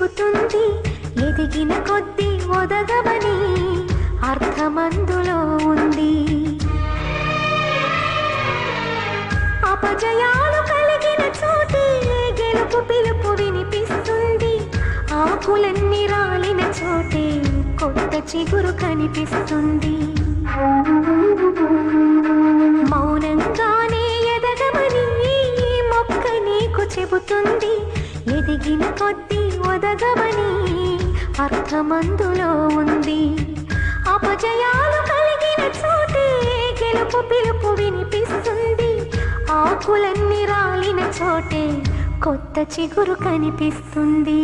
చెబుతుంది, ఎదిగిన కొద్దీ ఒదగమని అర్థమందులో ఉంది. అపజయాలు కలిగిన చోటే గెలుపు పిలుపు వినిపిస్తుంది. ఆకులన్నీ రాలిన చోటే కొత్త చిగురు కనిపిస్తుంది. మౌనంగానే ఎదగమని మొక్క నీకు చెబుతుంది, ఎదిగిన కొద్దీ ఒదగమని అర్థమందులో ఉంది. అపజయాలు కలిగిన చోటే గెలుపు పిలుపు వినిపిస్తుంది. ఆకులన్నీ రాలిన చోటే కొత్త చిగురు కనిపిస్తుంది.